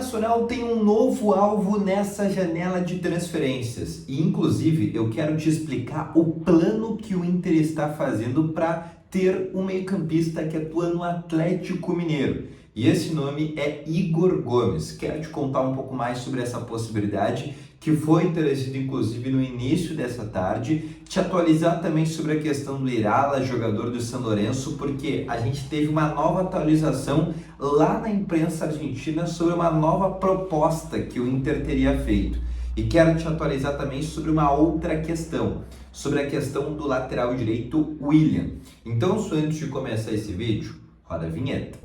Internacional tem um novo alvo nessa janela de transferências e, inclusive, eu quero te explicar o plano que o Inter está fazendo para ter um meio-campista que atua no Atlético Mineiro. E esse nome é Igor Gomes. Quero te contar um pouco mais sobre essa possibilidade, que foi trazida inclusive no início dessa tarde, te atualizar também sobre a questão do Irala, jogador do San Lorenzo, porque a gente teve uma nova atualização lá na imprensa argentina sobre uma nova proposta que o Inter teria feito. E quero te atualizar também sobre uma outra questão, sobre a questão do lateral direito William. Então, só antes de começar esse vídeo, roda a vinheta.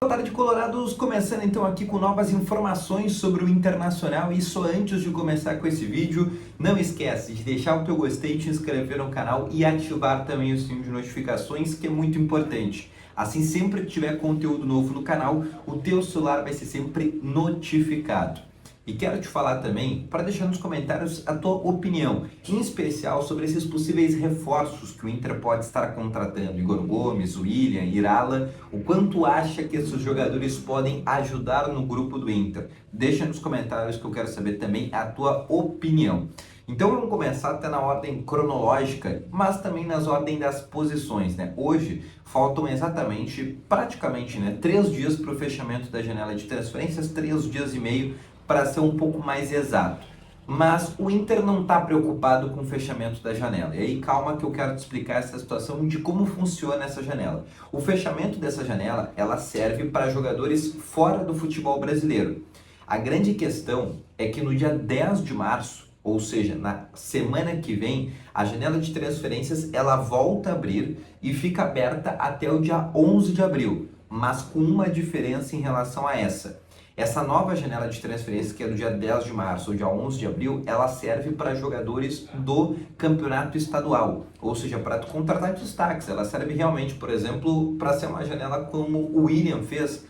Boa tarde, colorados, começando então aqui com novas informações sobre o Internacional. E só antes de começar com esse vídeo, não esquece de deixar o teu gostei, te inscrever no canal e ativar também o sininho de notificações, que é muito importante. Assim, sempre que tiver conteúdo novo no canal, o teu celular vai ser sempre notificado. E quero te falar também, para deixar nos comentários a tua opinião, em especial sobre esses possíveis reforços que o Inter pode estar contratando. Igor Gomes, William, Irala, o quanto acha que esses jogadores podem ajudar no grupo do Inter? Deixa nos comentários que eu quero saber também a tua opinião. Então vamos começar até na ordem cronológica, mas também nas ordens das posições, né? Hoje faltam praticamente 3 dias para o fechamento da janela de transferências, 3 dias e meio para ser um pouco mais exato. Mas o Inter não está preocupado com o fechamento da janela. E aí calma que eu quero te explicar essa situação de como funciona essa janela. O fechamento dessa janela, ela serve para jogadores fora do futebol brasileiro. A grande questão é que no dia 10 de março, ou seja, na semana que vem, a janela de transferências ela volta a abrir e fica aberta até o dia 11 de abril, mas com uma diferença em relação a essa. Essa nova janela de transferências, que é do dia 10 de março ou dia 11 de abril, ela serve para jogadores do campeonato estadual, ou seja, para contratar destaques. Ela serve realmente, por exemplo, para ser uma janela como o William fez,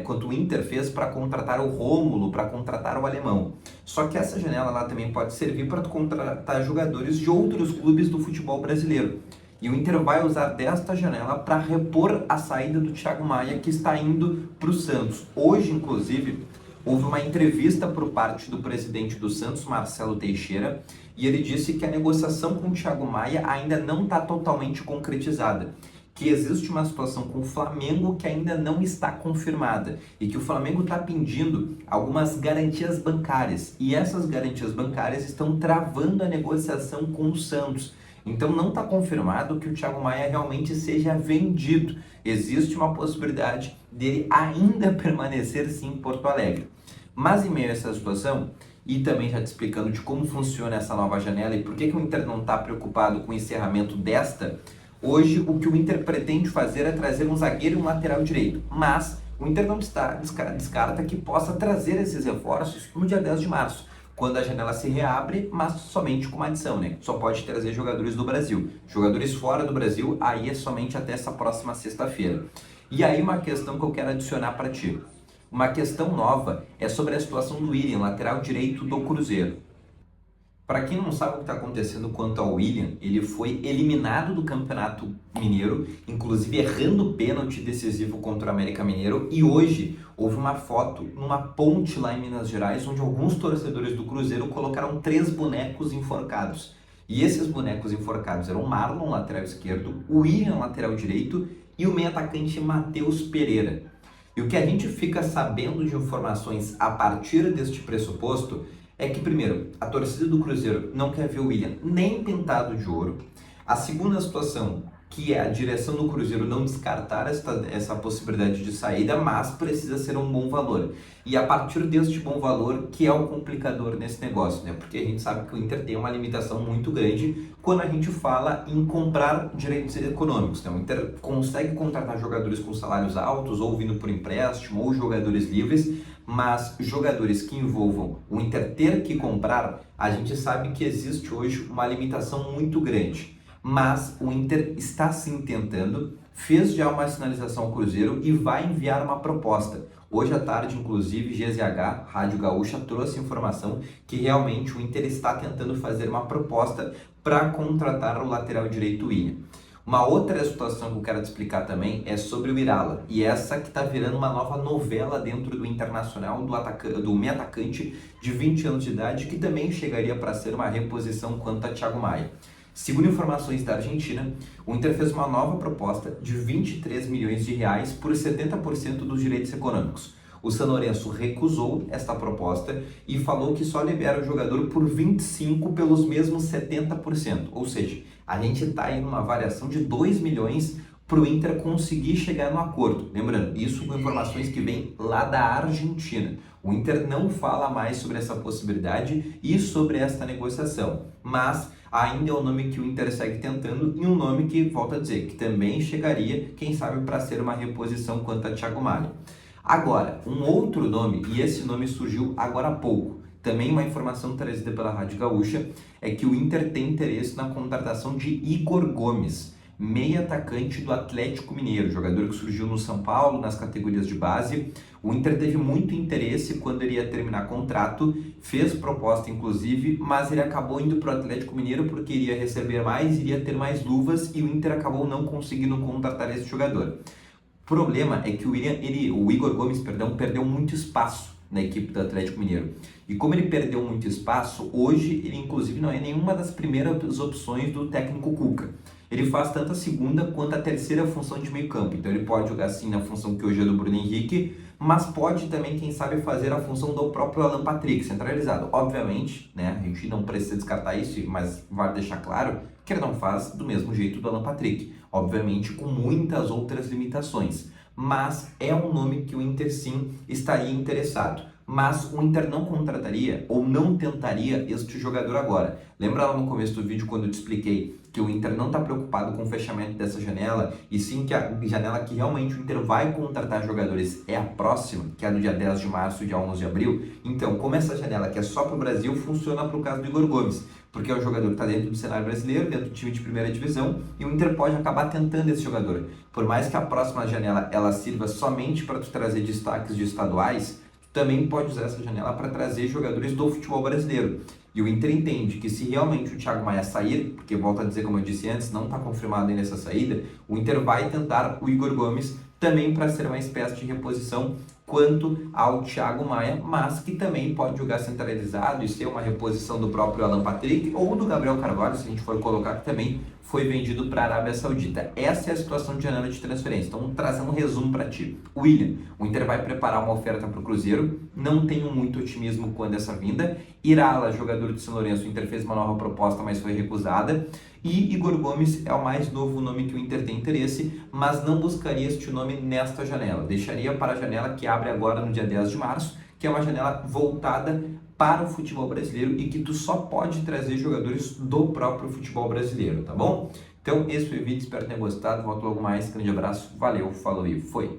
quanto o Inter fez para contratar o Rômulo, para contratar o Alemão. Só que essa janela ela também pode servir para contratar jogadores de outros clubes do futebol brasileiro. E o Inter vai usar desta janela para repor a saída do Thiago Maia, que está indo para o Santos. Hoje, inclusive, houve uma entrevista por parte do presidente do Santos, Marcelo Teixeira, e ele disse que a negociação com o Thiago Maia ainda não está totalmente concretizada, que existe uma situação com o Flamengo que ainda não está confirmada e que o Flamengo está pedindo algumas garantias bancárias, e essas garantias bancárias estão travando a negociação com o Santos. Então não está confirmado que o Thiago Maia realmente seja vendido. Existe uma possibilidade dele ainda permanecer sim em Porto Alegre. Mas em meio a essa situação, e também já te explicando de como funciona essa nova janela e por que o Inter não está preocupado com o encerramento desta, hoje o que o Inter pretende fazer é trazer um zagueiro e um lateral direito. Mas o Inter não descarta que possa trazer esses reforços no dia 10 de março. Quando a janela se reabre, mas somente com uma adição, né? Só pode trazer jogadores do Brasil. Jogadores fora do Brasil, aí é somente até essa próxima sexta-feira. E aí uma questão que eu quero adicionar para ti. Uma questão nova é sobre a situação do William, lateral direito do Cruzeiro. Para quem não sabe o que está acontecendo quanto ao William, ele foi eliminado do Campeonato Mineiro, inclusive errando o pênalti decisivo contra o América Mineiro, e hoje houve uma foto numa ponte lá em Minas Gerais, onde alguns torcedores do Cruzeiro colocaram 3 bonecos enforcados. E esses bonecos enforcados eram o Marlon, lateral esquerdo, o William, lateral direito, e o meio-atacante Matheus Pereira. E o que a gente fica sabendo de informações a partir deste pressuposto é que, primeiro, a torcida do Cruzeiro não quer ver o William nem pintado de ouro. A segunda situação, que é a direção do Cruzeiro não descartar essa possibilidade de saída, mas precisa ser um bom valor. E a partir deste bom valor que é o complicador nesse negócio, né? Porque a gente sabe que o Inter tem uma limitação muito grande quando a gente fala em comprar direitos econômicos, né? O Inter consegue contratar jogadores com salários altos, ou vindo por empréstimo, ou jogadores livres, mas jogadores que envolvam o Inter ter que comprar, a gente sabe que existe hoje uma limitação muito grande. Mas o Inter está sim tentando, fez já uma sinalização ao Cruzeiro e vai enviar uma proposta. Hoje à tarde, inclusive, GZH, Rádio Gaúcha, trouxe informação que realmente o Inter está tentando fazer uma proposta para contratar o lateral direito William. Uma outra situação que eu quero te explicar também é sobre o Irala, e essa que está virando uma nova novela dentro do Internacional do meio atacante de 20 anos de idade, que também chegaria para ser uma reposição quanto a Thiago Maia. Segundo informações da Argentina, o Inter fez uma nova proposta de 23 milhões de reais por 70% dos direitos econômicos. O San Lorenzo recusou esta proposta e falou que só libera o jogador por 25% pelos mesmos 70%. Ou seja, a gente está aí numa variação de 2 milhões para o Inter conseguir chegar no acordo. Lembrando, isso com informações que vêm lá da Argentina. O Inter não fala mais sobre essa possibilidade e sobre esta negociação, mas ainda é um nome que o Inter segue tentando e um nome que, volto a dizer, que também chegaria, quem sabe, para ser uma reposição quanto a Thiago Maia. Agora, um outro nome, e esse nome surgiu agora há pouco, também uma informação trazida pela Rádio Gaúcha, é que o Inter tem interesse na contratação de Igor Gomes, meia atacante do Atlético Mineiro, jogador que surgiu no São Paulo, nas categorias de base. O Inter teve muito interesse quando ele ia terminar contrato, fez proposta inclusive, mas ele acabou indo para o Atlético Mineiro porque iria receber mais, iria ter mais luvas e o Inter acabou não conseguindo contratar esse jogador. O problema é que o Igor Gomes, perdeu muito espaço na equipe do Atlético Mineiro. E como ele perdeu muito espaço, hoje ele inclusive não é nenhuma das primeiras opções do técnico Cuca. Ele faz tanto a segunda quanto a terceira função de meio campo. Então ele pode jogar assim na função que hoje é do Bruno Henrique, mas pode também, quem sabe, fazer a função do próprio Alan Patrick, centralizado. Obviamente, né, a gente não precisa descartar isso, mas vale deixar claro que ele não faz do mesmo jeito do Alan Patrick. Obviamente com muitas outras limitações. Mas é um nome que o Inter sim estaria interessado. Mas o Inter não contrataria ou não tentaria este jogador agora. Lembra lá no começo do vídeo quando eu te expliquei que o Inter não está preocupado com o fechamento dessa janela e sim que a janela que realmente o Inter vai contratar jogadores é a próxima, que é no dia 10 de março e dia 11 de abril? Então, como essa janela que é só para o Brasil, funciona para o caso do Igor Gomes, porque é um jogador que está dentro do cenário brasileiro, dentro do time de primeira divisão, e o Inter pode acabar tentando esse jogador. Por mais que a próxima janela ela sirva somente para tu trazer destaques de estaduais, também pode usar essa janela para trazer jogadores do futebol brasileiro. E o Inter entende que se realmente o Thiago Maia sair, porque volto a dizer, como eu disse antes, não está confirmado ainda essa saída, o Inter vai tentar o Igor Gomes também para ser uma espécie de reposição quanto ao Thiago Maia, mas que também pode jogar centralizado e ser uma reposição do próprio Alan Patrick ou do Gabriel Carvalho, se a gente for colocar, que também foi vendido para a Arábia Saudita. Essa é a situação de janela de transferência. Então, trazendo um resumo para ti. William, o Inter vai preparar uma oferta para o Cruzeiro, não tenho muito otimismo quanto a essa vinda. Irala, jogador de São Lourenço, o Inter fez uma nova proposta, mas foi recusada. E Igor Gomes é o mais novo nome que o Inter tem interesse, mas não buscaria este nome nesta janela. Deixaria para a janela que abre agora no dia 10 de março, que é uma janela voltada para o futebol brasileiro e que tu só pode trazer jogadores do próprio futebol brasileiro, tá bom? Então esse foi o vídeo, espero que tenha gostado, volto logo mais, grande abraço, valeu, falou e foi!